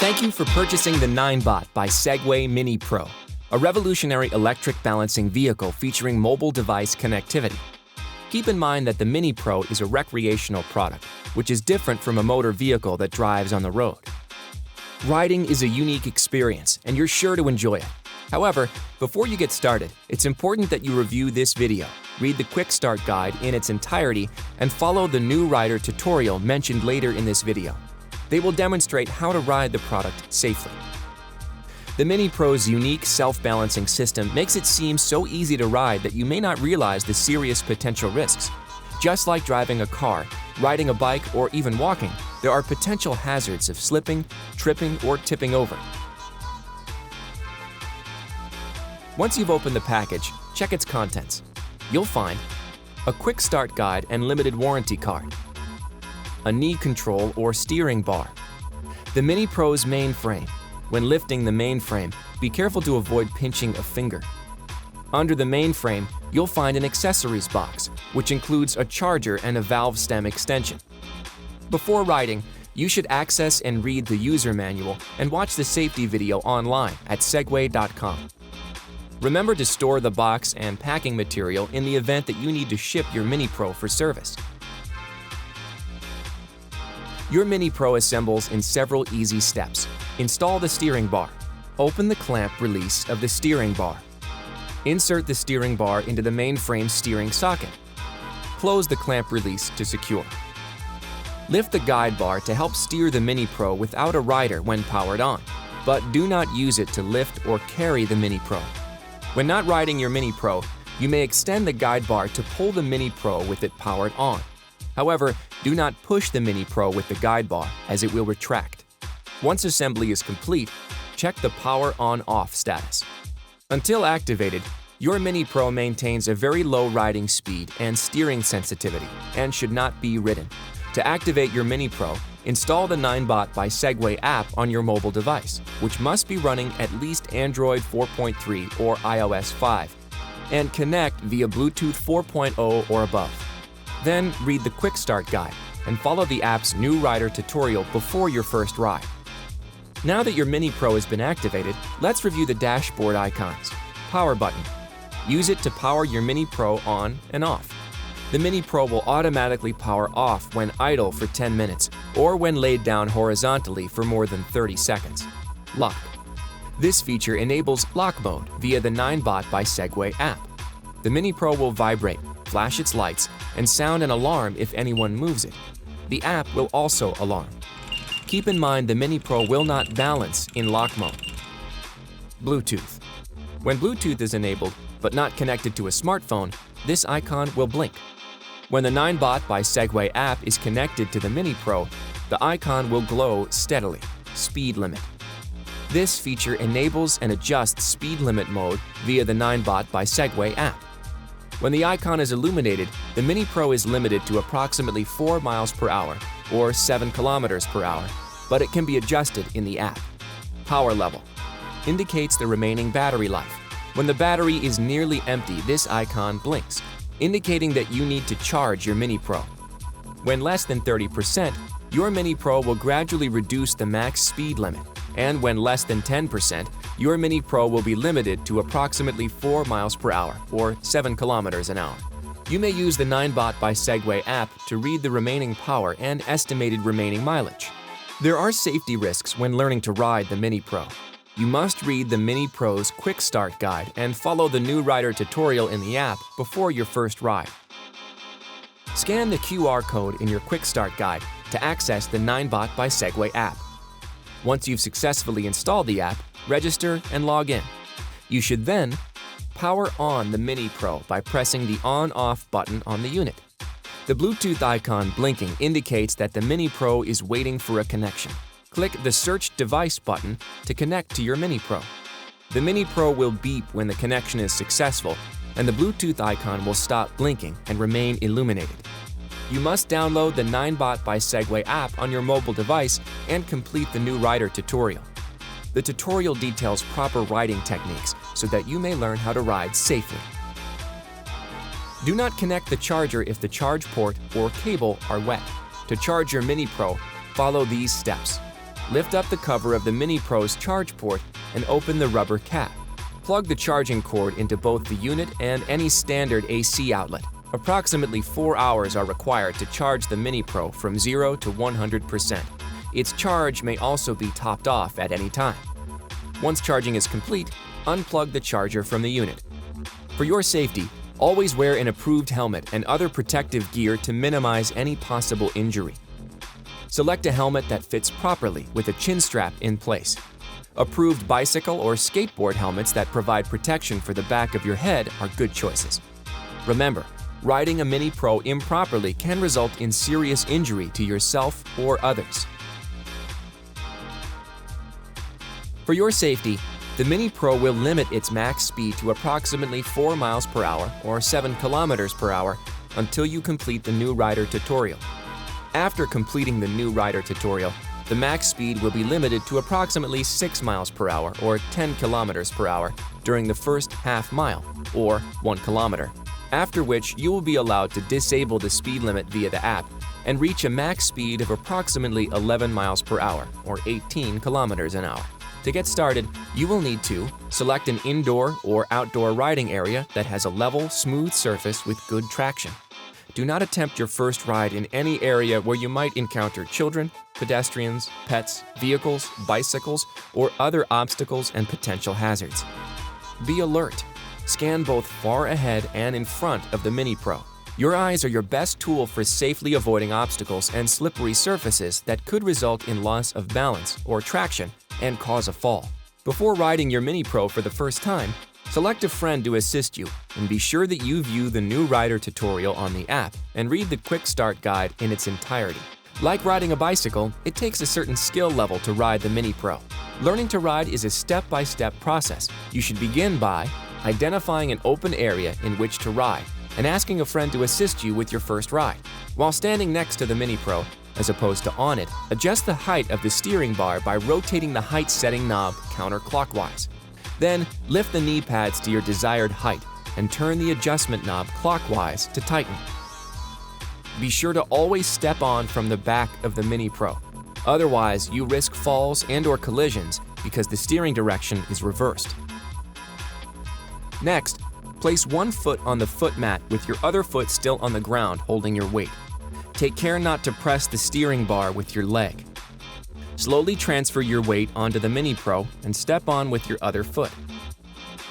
Thank you for purchasing the Ninebot by Segway Mini Pro, a revolutionary electric balancing vehicle featuring mobile device connectivity. Keep in mind that the Mini Pro is a recreational product, which is different from a motor vehicle that drives on the road. Riding is a unique experience, and you're sure to enjoy it. However, before you get started, it's important that you review this video, read the Quick Start Guide in its entirety, and follow the new rider tutorial mentioned later in this video. They will demonstrate how to ride the product safely. The Mini Pro's unique self-balancing system makes it seem so easy to ride that you may not realize the serious potential risks. Just like driving a car, riding a bike, or even walking, there are potential hazards of slipping, tripping, or tipping over. Once you've opened the package, check its contents. You'll find a quick start guide and limited warranty card, a knee control or steering bar, the Mini Pro's main frame. When lifting the main frame, be careful to avoid pinching a finger. Under the main frame, you'll find an accessories box, which includes a charger and a valve stem extension. Before riding, you should access and read the user manual and watch the safety video online at segway.com. Remember to store the box and packing material in the event that you need to ship your Mini Pro for service. Your Mini Pro assembles in several easy steps. Install the steering bar. Open the clamp release of the steering bar. Insert the steering bar into the mainframe steering socket. Close the clamp release to secure. Lift the guide bar to help steer the Mini Pro without a rider when powered on, but do not use it to lift or carry the Mini Pro. When not riding your Mini Pro, you may extend the guide bar to pull the Mini Pro with it powered on. However, do not push the Mini Pro with the guide bar as it will retract. Once assembly is complete, check the power on-off status. Until activated, your Mini Pro maintains a very low riding speed and steering sensitivity and should not be ridden. To activate your Mini Pro, install the Ninebot by Segway app on your mobile device, which must be running at least Android 4.3 or iOS 5, and connect via Bluetooth 4.0 or above. Then read the Quick Start Guide and follow the app's new rider tutorial before your first ride. Now that your Mini Pro has been activated, let's review the dashboard icons. Power button. Use it to power your Mini Pro on and off. The Mini Pro will automatically power off when idle for 10 minutes or when laid down horizontally for more than 30 seconds. Lock. This feature enables lock mode via the Ninebot by Segway app. The Mini Pro will vibrate, flash its lights, and sound an alarm if anyone moves it. The app will also alarm. Keep in mind the Mini Pro will not balance in lock mode. Bluetooth. When Bluetooth is enabled but not connected to a smartphone, this icon will blink. When the Ninebot by Segway app is connected to the Mini Pro, the icon will glow steadily. Speed limit. This feature enables and adjusts speed limit mode via the Ninebot by Segway app. When the icon is illuminated, the Mini Pro is limited to approximately 4 miles per hour or 7 kilometers per hour, but it can be adjusted in the app. Power level indicates the remaining battery life. When the battery is nearly empty, this icon blinks, indicating that you need to charge your Mini Pro. When less than 30%, your Mini Pro will gradually reduce the max speed limit, and when less than 10%, your Mini Pro will be limited to approximately 4 miles per hour or 7 kilometers an hour. You may use the Ninebot by Segway app to read the remaining power and estimated remaining mileage. There are safety risks when learning to ride the Mini Pro. You must read the Mini Pro's Quick Start Guide and follow the new rider tutorial in the app before your first ride. Scan the QR code in your Quick Start Guide to access the Ninebot by Segway app. Once you've successfully installed the app, register and log in. You should then power on the Mini Pro by pressing the on-off button on the unit. The Bluetooth icon blinking indicates that the Mini Pro is waiting for a connection. Click the Search Device button to connect to your Mini Pro. The Mini Pro will beep when the connection is successful, and the Bluetooth icon will stop blinking and remain illuminated. You must download the Ninebot by Segway app on your mobile device and complete the new rider tutorial. The tutorial details proper riding techniques so that you may learn how to ride safely. Do not connect the charger if the charge port or cable are wet. To charge your Mini Pro, follow these steps. lift up the cover of the Mini Pro's charge port and open the rubber cap. Plug the charging cord into both the unit and any standard AC outlet. Approximately 4 hours are required to charge the Mini Pro from 0 to 100%. Its charge may also be topped off at any time. Once charging is complete, unplug the charger from the unit. For your safety, always wear an approved helmet and other protective gear to minimize any possible injury. Select a helmet that fits properly with a chin strap in place. Approved bicycle or skateboard helmets that provide protection for the back of your head are good choices. Remember, riding a Mini Pro improperly can result in serious injury to yourself or others. For your safety, the Mini Pro will limit its max speed to approximately 4 miles per hour or 7 kilometers per hour until you complete the new rider tutorial. After completing the new rider tutorial, the max speed will be limited to approximately 6 miles per hour or 10 kilometers per hour during the first half mile or 1 kilometer, after which you will be allowed to disable the speed limit via the app and reach a max speed of approximately 11 miles per hour or 18 kilometers an hour. To get started, you will need to select an indoor or outdoor riding area that has a level, smooth surface with good traction. Do not attempt your first ride in any area where you might encounter children, pedestrians, pets, vehicles, bicycles, or other obstacles and potential hazards. Be alert. Scan both far ahead and in front of the Mini Pro. Your eyes are your best tool for safely avoiding obstacles and slippery surfaces that could result in loss of balance or traction and cause a fall. Before riding your Mini Pro for the first time, select a friend to assist you and be sure that you view the new rider tutorial on the app and read the quick start guide in its entirety. Like riding a bicycle, it takes a certain skill level to ride the Mini Pro. Learning to ride is a step-by-step process. You should begin by identifying an open area in which to ride and asking a friend to assist you with your first ride. While standing next to the Mini Pro, as opposed to on it, adjust the height of the steering bar by rotating the height setting knob counterclockwise. Then, lift the knee pads to your desired height and turn the adjustment knob clockwise to tighten. Be sure to always step on from the back of the Mini Pro. Otherwise, you risk falls and/or collisions because the steering direction is reversed. Next, place one foot on the foot mat with your other foot still on the ground holding your weight. Take care not to press the steering bar with your leg. Slowly transfer your weight onto the Mini Pro and step on with your other foot.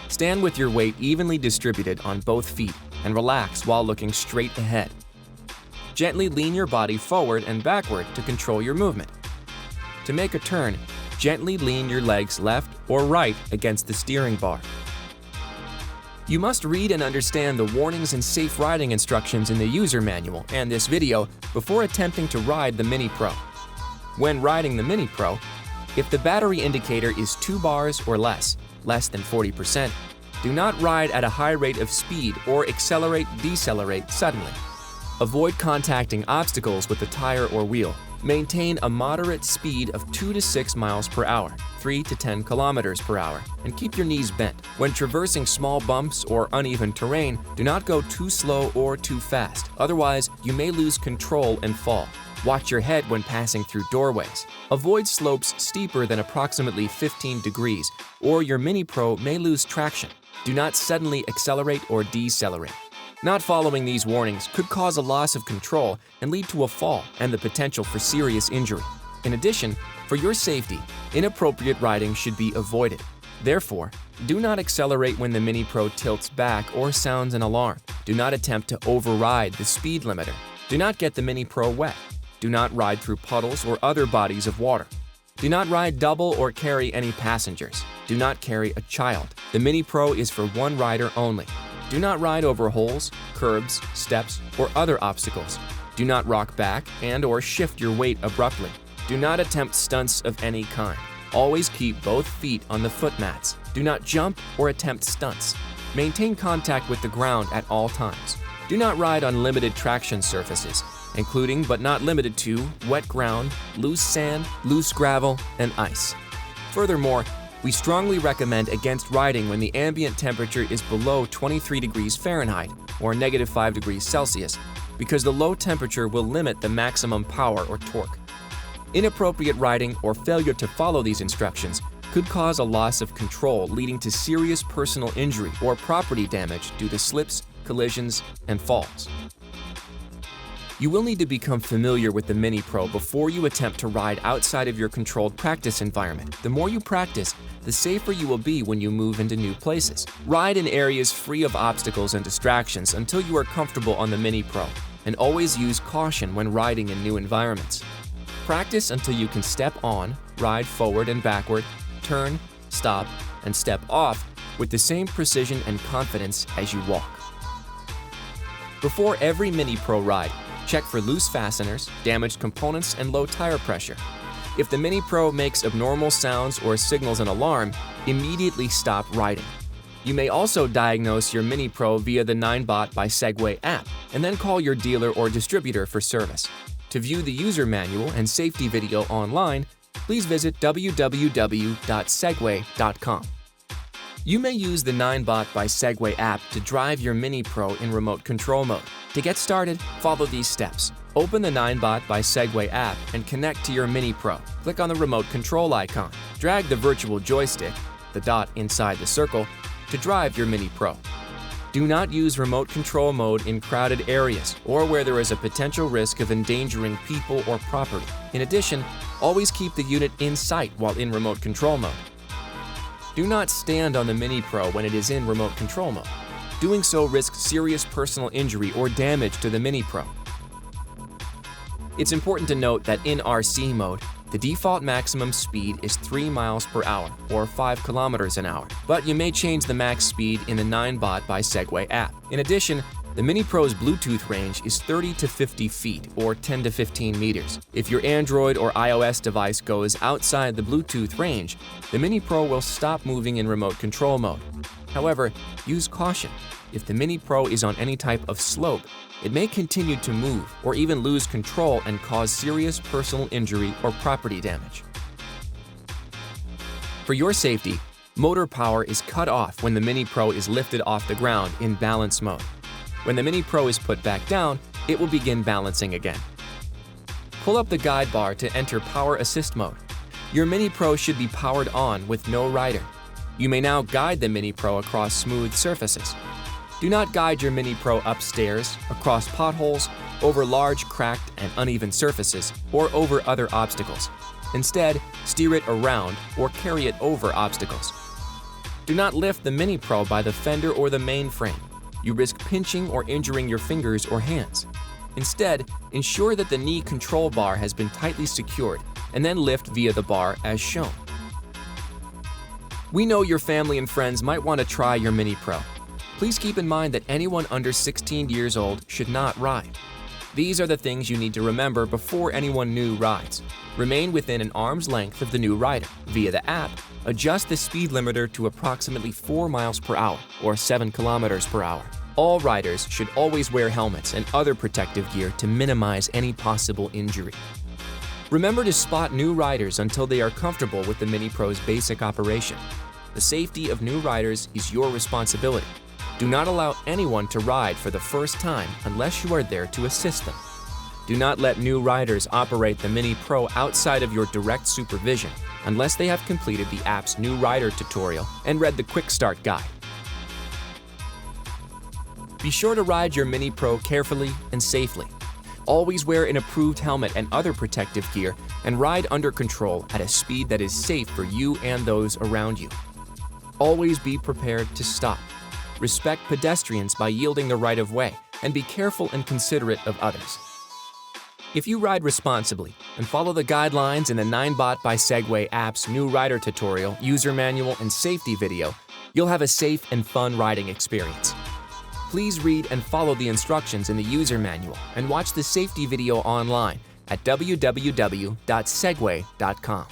Stand with your weight evenly distributed on both feet and relax while looking straight ahead. Gently lean your body forward and backward to control your movement. To make a turn, gently lean your legs left or right against the steering bar. You must read and understand the warnings and safe riding instructions in the user manual and this video before attempting to ride the Mini Pro. When riding the Mini Pro, if the battery indicator is 2 bars or less than 40%, do not ride at a high rate of speed or decelerate suddenly. Avoid contacting obstacles with the tire or wheel. Maintain a moderate speed of 2 to 6 miles per hour, 3 to 10 kilometers per hour, and keep your knees bent. When traversing small bumps or uneven terrain, do not go too slow or too fast, otherwise you may lose control and fall. Watch your head when passing through doorways. Avoid slopes steeper than approximately 15 degrees, or your Mini Pro may lose traction. Do not suddenly accelerate or decelerate. Not following these warnings could cause a loss of control and lead to a fall and the potential for serious injury. In addition, for your safety, inappropriate riding should be avoided. Therefore, do not accelerate when the Mini Pro tilts back or sounds an alarm. Do not attempt to override the speed limiter. Do not get the Mini Pro wet. Do not ride through puddles or other bodies of water. Do not ride double or carry any passengers. Do not carry a child. The Mini Pro is for one rider only. Do not ride over holes, curbs, steps, or other obstacles. Do not rock back and/or shift your weight abruptly. Do not attempt stunts of any kind. Always keep both feet on the foot mats. Do not jump or attempt stunts. Maintain contact with the ground at all times. Do not ride on limited traction surfaces, including but not limited to wet ground, loose sand, loose gravel, and ice. Furthermore, we strongly recommend against riding when the ambient temperature is below 23 degrees Fahrenheit or -5 degrees Celsius, because the low temperature will limit the maximum power or torque. Inappropriate riding or failure to follow these instructions could cause a loss of control, leading to serious personal injury or property damage due to slips, collisions, and falls. You will need to become familiar with the Mini Pro before you attempt to ride outside of your controlled practice environment. The more you practice, the safer you will be when you move into new places. Ride in areas free of obstacles and distractions until you are comfortable on the Mini Pro, and always use caution when riding in new environments. Practice until you can step on, ride forward and backward, turn, stop, and step off with the same precision and confidence as you walk. Before every Mini Pro ride, check for loose fasteners, damaged components, and low tire pressure. If the Mini Pro makes abnormal sounds or signals an alarm, immediately stop riding. You may also diagnose your Mini Pro via the Ninebot by Segway app, and then call your dealer or distributor for service. To view the user manual and safety video online, please visit www.segway.com. You may use the Ninebot by Segway app to drive your Mini Pro in remote control mode. To get started, follow these steps. Open the Ninebot by Segway app and connect to your Mini Pro. Click on the remote control icon. Drag the virtual joystick, the dot inside the circle, to drive your Mini Pro. Do not use remote control mode in crowded areas or where there is a potential risk of endangering people or property. In addition, always keep the unit in sight while in remote control mode. Do not stand on the Mini Pro when it is in remote control mode. Doing so risks serious personal injury or damage to the Mini Pro. It's important to note that in RC mode, the default maximum speed is 3 miles per hour or 5 kilometers an hour, but you may change the max speed in the Ninebot by Segway app. In addition, the Mini Pro's Bluetooth range is 30 to 50 feet or 10 to 15 meters. If your Android or iOS device goes outside the Bluetooth range, the Mini Pro will stop moving in remote control mode. However, use caution. If the Mini Pro is on any type of slope, it may continue to move or even lose control and cause serious personal injury or property damage. For your safety, motor power is cut off when the Mini Pro is lifted off the ground in balance mode. When the Mini Pro is put back down, it will begin balancing again. Pull up the guide bar to enter Power Assist mode. Your Mini Pro should be powered on with no rider. You may now guide the Mini Pro across smooth surfaces. Do not guide your Mini Pro upstairs, across potholes, over large cracked and uneven surfaces, or over other obstacles. Instead, steer it around or carry it over obstacles. Do not lift the Mini Pro by the fender or the mainframe. You risk pinching or injuring your fingers or hands. Instead, ensure that the knee control bar has been tightly secured and then lift via the bar as shown. We know your family and friends might want to try your Mini Pro. Please keep in mind that anyone under 16 years old should not ride. These are the things you need to remember before anyone new rides. Remain within an arm's length of the new rider. Via the app, adjust the speed limiter to approximately 4 miles per hour or 7 kilometers per hour. All riders should always wear helmets and other protective gear to minimize any possible injury. Remember to spot new riders until they are comfortable with the Mini Pro's basic operation. The safety of new riders is your responsibility. Do not allow anyone to ride for the first time unless you are there to assist them. Do not let new riders operate the Mini Pro outside of your direct supervision unless they have completed the app's new rider tutorial and read the Quick Start Guide. Be sure to ride your Mini Pro carefully and safely. Always wear an approved helmet and other protective gear and ride under control at a speed that is safe for you and those around you. Always be prepared to stop. Respect pedestrians by yielding the right of way, and be careful and considerate of others. If you ride responsibly and follow the guidelines in the Ninebot by Segway app's new rider tutorial, user manual, and safety video, you'll have a safe and fun riding experience. Please read and follow the instructions in the user manual and watch the safety video online at www.segway.com.